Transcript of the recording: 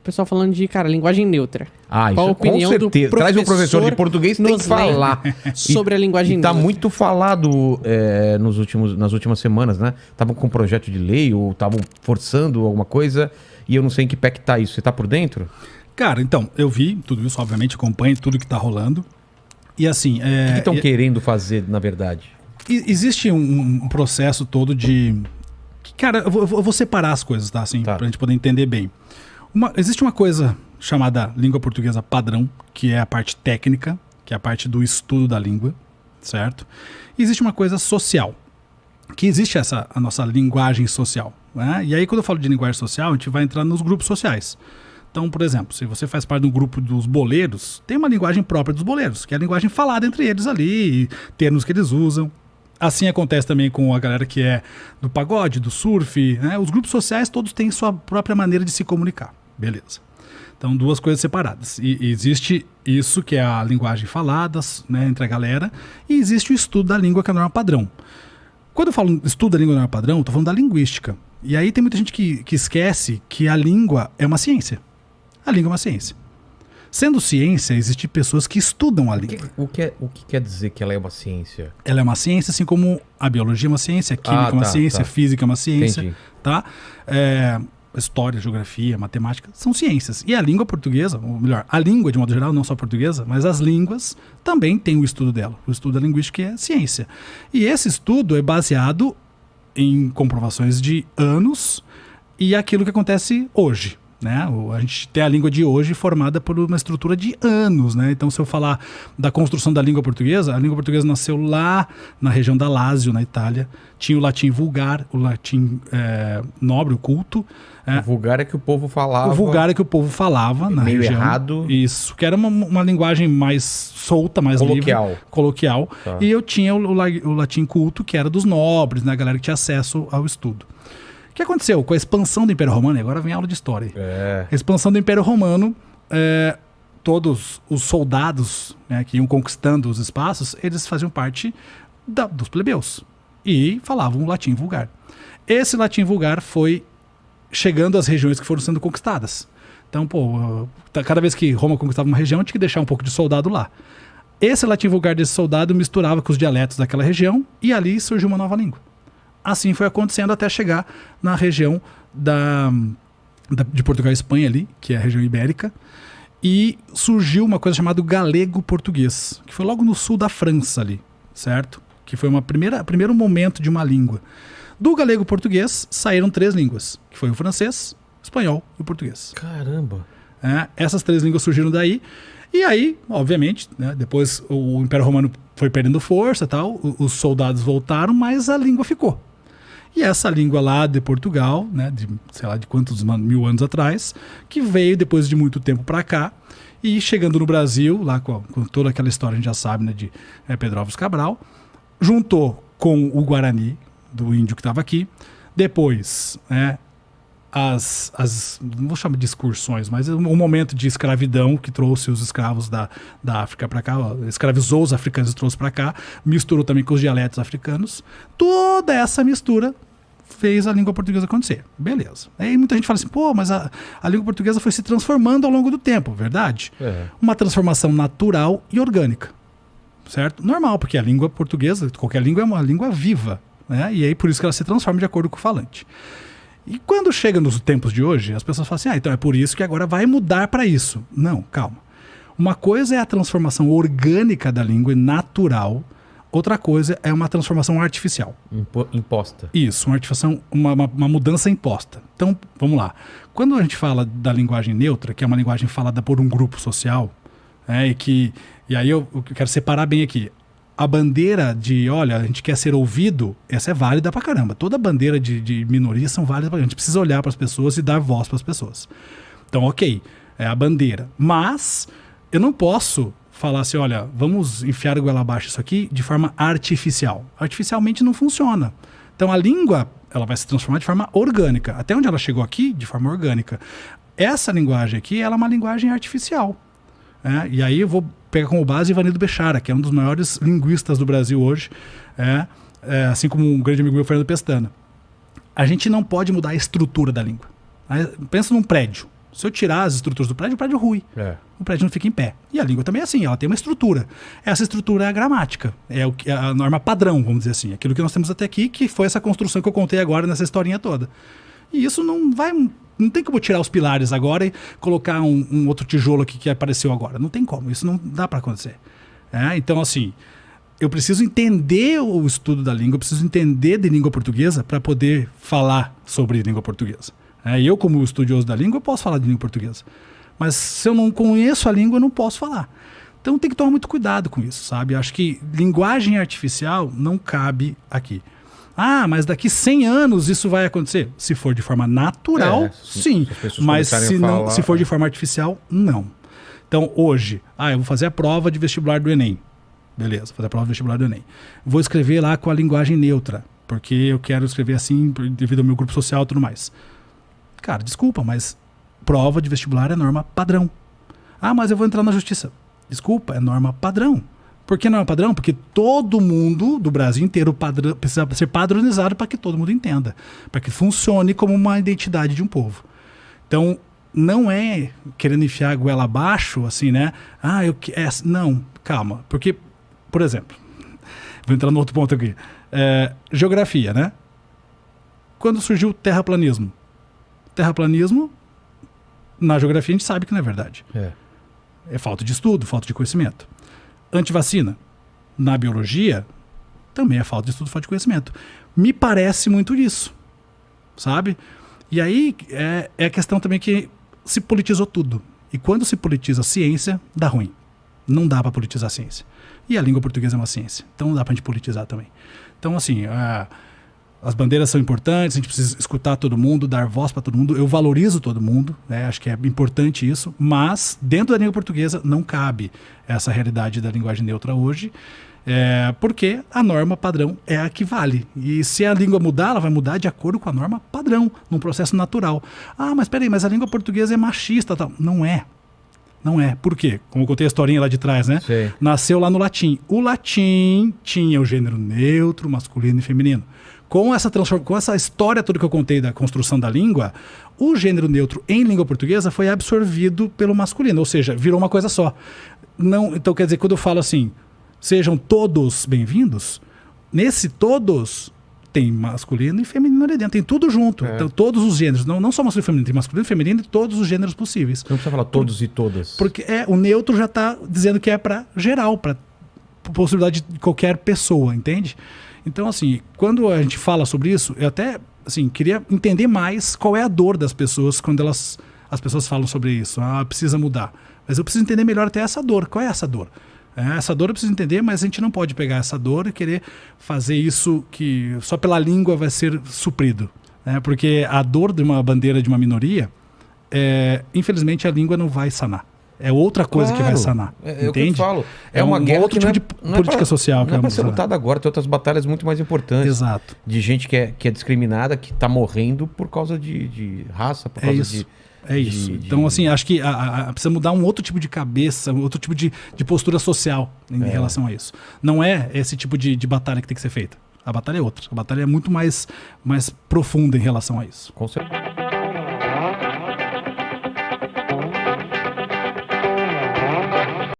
pessoal falando de, cara, linguagem neutra. Ah, Qual a isso opinião com do certeza. Traz um professor de português que tem que nos falar. sobre a linguagem Tá neutra. muito falado nas últimas semanas, né? Estavam com um projeto de lei ou estavam forçando alguma coisa e eu não sei em que pé que tá isso. Você tá por dentro? Cara, então, eu vi tudo isso, obviamente, acompanho tudo que tá rolando. E assim... O que estão querendo fazer, na verdade? Existe um processo todo de... Cara, eu vou separar as coisas, tá? Assim, Tá. pra gente poder entender bem. Existe uma coisa chamada língua portuguesa padrão, que é a parte técnica, que é a parte do estudo da língua, certo? E existe uma coisa social, que existe a nossa linguagem social, né? E aí, quando eu falo de linguagem social, a gente vai entrar nos grupos sociais. Então, por exemplo, se você faz parte do grupo dos boleiros, tem uma linguagem própria dos boleiros, que é a linguagem falada entre eles ali, termos que eles usam. Assim acontece também com a galera que é do pagode, do surf, né? Os grupos sociais todos têm sua própria maneira de se comunicar. Beleza. Então, duas coisas separadas. E existe isso, que é a linguagem falada, né, entre a galera, e existe o estudo da língua, que é a norma padrão. Quando eu falo estudo da língua norma padrão, eu tô falando da linguística. E aí tem muita gente que esquece que a língua é uma ciência. A língua é uma ciência. Sendo ciência, existem pessoas que estudam a língua. O que quer dizer que ela é uma ciência? Ela é uma ciência, assim como a biologia é uma ciência, a química é uma ciência, a física é uma ciência. Entendi. Tá? História, geografia, matemática, são ciências. E a língua portuguesa, ou melhor, a língua de modo geral, não só a portuguesa, mas as línguas também têm o estudo dela. O estudo da linguística é ciência. E esse estudo é baseado em comprovações de anos e aquilo que acontece hoje. Né? A gente tem a língua de hoje formada por uma estrutura de anos, né? Então, se eu falar da construção da língua portuguesa, a língua portuguesa nasceu lá na região da Lácio, na Itália. Tinha o latim vulgar, o latim nobre, o culto. O vulgar é que o povo falava. O vulgar é que o povo falava na meio região. Errado. Isso, que era uma linguagem mais solta, mais Coloquial. livre. Coloquial. Tá. E eu tinha o latim culto, que era dos nobres, né? A galera que tinha acesso ao estudo. O que aconteceu com a expansão do Império Romano? E agora vem a aula de história. A expansão do Império Romano, todos os soldados, né, que iam conquistando os espaços, eles faziam parte dos plebeus e falavam latim vulgar. Esse latim vulgar foi chegando às regiões que foram sendo conquistadas. Então, cada vez que Roma conquistava uma região, tinha que deixar um pouco de soldado lá. Esse latim vulgar desse soldado misturava com os dialetos daquela região e ali surgiu uma nova língua. Assim foi acontecendo até chegar na região de Portugal e Espanha ali, que é a região ibérica, e surgiu uma coisa chamada galego-português, que foi logo no sul da França ali, certo? Que foi primeiro momento de uma língua. Do galego-português saíram 3 línguas, que foi o francês, o espanhol e o português. Caramba! Essas 3 línguas surgiram daí. E aí, obviamente, né, depois o Império Romano foi perdendo força e tal, os soldados voltaram, mas a língua ficou. E essa língua lá de Portugal, né, de sei lá de quantos mil anos atrás, que veio depois de muito tempo para cá, e chegando no Brasil, lá com toda aquela história, a gente já sabe, né, de Pedro Álvares Cabral, juntou com o Guarani, do índio que estava aqui, depois, né, não vou chamar de excursões, mas um momento de escravidão que trouxe os escravos da África para cá, escravizou os africanos e trouxe para cá, misturou também com os dialetos africanos. Toda essa mistura fez a língua portuguesa acontecer. Beleza. Aí muita gente fala assim, mas a língua portuguesa foi se transformando ao longo do tempo, verdade? Uma transformação natural e orgânica, certo? Normal, porque a língua portuguesa, qualquer língua é uma língua viva, né? E aí por isso que ela se transforma de acordo com o falante. E quando chega nos tempos de hoje, as pessoas falam assim, então é por isso que agora vai mudar para isso. Não, calma. Uma coisa é a transformação orgânica da língua, natural. Outra coisa é uma transformação artificial. Imposta. Isso, uma mudança imposta. Então, vamos lá. Quando a gente fala da linguagem neutra, que é uma linguagem falada por um grupo social, e aí eu quero separar bem aqui. A bandeira de, olha, a gente quer ser ouvido, essa é válida pra caramba. Toda bandeira de minoria são válidas pra gente. A gente precisa olhar para as pessoas e dar voz para as pessoas. Então, ok, é a bandeira. Mas eu não posso falar assim, olha, vamos enfiar a goela abaixo isso aqui de forma artificial. Artificialmente não funciona. Então, a língua, ela vai se transformar de forma orgânica. Até onde ela chegou aqui, de forma orgânica. Essa linguagem aqui, ela é uma linguagem artificial. E aí eu vou pegar como base Ivanildo Bechara, que é um dos maiores linguistas do Brasil hoje, assim como um grande amigo meu, Fernando Pestana. A gente não pode mudar a estrutura da língua. Pensa num prédio. Se eu tirar as estruturas do prédio, o prédio rui. O prédio não fica em pé. E a língua também é assim, ela tem uma estrutura. Essa estrutura é a gramática, é a norma padrão, vamos dizer assim. Aquilo que nós temos até aqui, que foi essa construção que eu contei agora nessa historinha toda. E isso não tem como tirar os pilares agora e colocar um outro tijolo aqui que apareceu agora. Não tem como, isso não dá para acontecer. Então, assim, eu preciso entender o estudo da língua, eu preciso entender de língua portuguesa para poder falar sobre língua portuguesa. Eu, como estudioso da língua, eu posso falar de língua portuguesa. Mas se eu não conheço a língua, eu não posso falar. Então tem que tomar muito cuidado com isso, sabe? Eu acho que linguagem artificial não cabe aqui. Mas daqui 100 anos isso vai acontecer? Se for de forma natural, sim. Mas se for de forma artificial, não. Então hoje, eu vou fazer a prova de vestibular do Enem. Beleza, vou fazer a prova de vestibular do Enem. Vou escrever lá com a linguagem neutra, porque eu quero escrever assim devido ao meu grupo social e tudo mais. Cara, desculpa, mas prova de vestibular é norma padrão. Mas eu vou entrar na justiça. Desculpa, é norma padrão. Por que norma padrão? Porque todo mundo do Brasil inteiro precisa ser padronizado para que todo mundo entenda. Para que funcione como uma identidade de um povo. Então, não é querendo enfiar a goela abaixo, assim, né? Não, calma. Porque, por exemplo, vou entrar no outro ponto aqui. Geografia, né? Quando surgiu o terraplanismo? Terraplanismo, na geografia a gente sabe que não é verdade. É falta de estudo, falta de conhecimento. Antivacina, na biologia, também é falta de estudo, falta de conhecimento. Me parece muito disso, sabe? E aí é a questão também que se politizou tudo. E quando se politiza a ciência, dá ruim. Não dá para politizar a ciência. E a língua portuguesa é uma ciência, então não dá pra gente politizar também. Então, assim, as bandeiras são importantes, a gente precisa escutar todo mundo, dar voz para todo mundo. Eu valorizo todo mundo, né? Acho que é importante isso, mas dentro da língua portuguesa não cabe essa realidade da linguagem neutra hoje, porque a norma padrão é a que vale. E se a língua mudar, ela vai mudar de acordo com a norma padrão, num processo natural. Mas peraí, mas a língua portuguesa é machista, tal. Não é. Não é. Por quê? Como eu contei a historinha lá de trás, né? Sim. Nasceu lá no latim. O latim tinha o gênero neutro, masculino e feminino. Com essa história toda que eu contei da construção da língua, o gênero neutro em língua portuguesa foi absorvido pelo masculino, ou seja, virou uma coisa só. Então, quer dizer, quando eu falo assim, sejam todos bem-vindos, nesse todos tem masculino e feminino ali dentro, tem tudo junto. Então, todos os gêneros, não só masculino e feminino, tem masculino e feminino e todos os gêneros possíveis. Você não precisa falar todos e todas. Porque o neutro já está dizendo que é para geral, para possibilidade de qualquer pessoa, entende? Então, assim, quando a gente fala sobre isso, eu até queria entender mais qual é a dor das pessoas quando as pessoas falam sobre isso. Precisa mudar. Mas eu preciso entender melhor até essa dor. Qual é essa dor? Essa dor eu preciso entender, mas a gente não pode pegar essa dor e querer fazer isso que só pela língua vai ser suprido. Porque a dor de uma bandeira de uma minoria, infelizmente a língua não vai sanar. É outra coisa que vai sanar. É o que eu falo. É uma guerra outro tipo de política social. Não é para ser lutada agora. Tem outras batalhas muito mais importantes. Exato. De gente que é discriminada, que está morrendo por causa de raça, por causa de... É isso. Então, assim, acho que precisa mudar um outro tipo de cabeça, um outro tipo de postura social em relação a isso. Não é esse tipo de batalha que tem que ser feita. A batalha é outra. A batalha é muito mais profunda em relação a isso. Com certeza.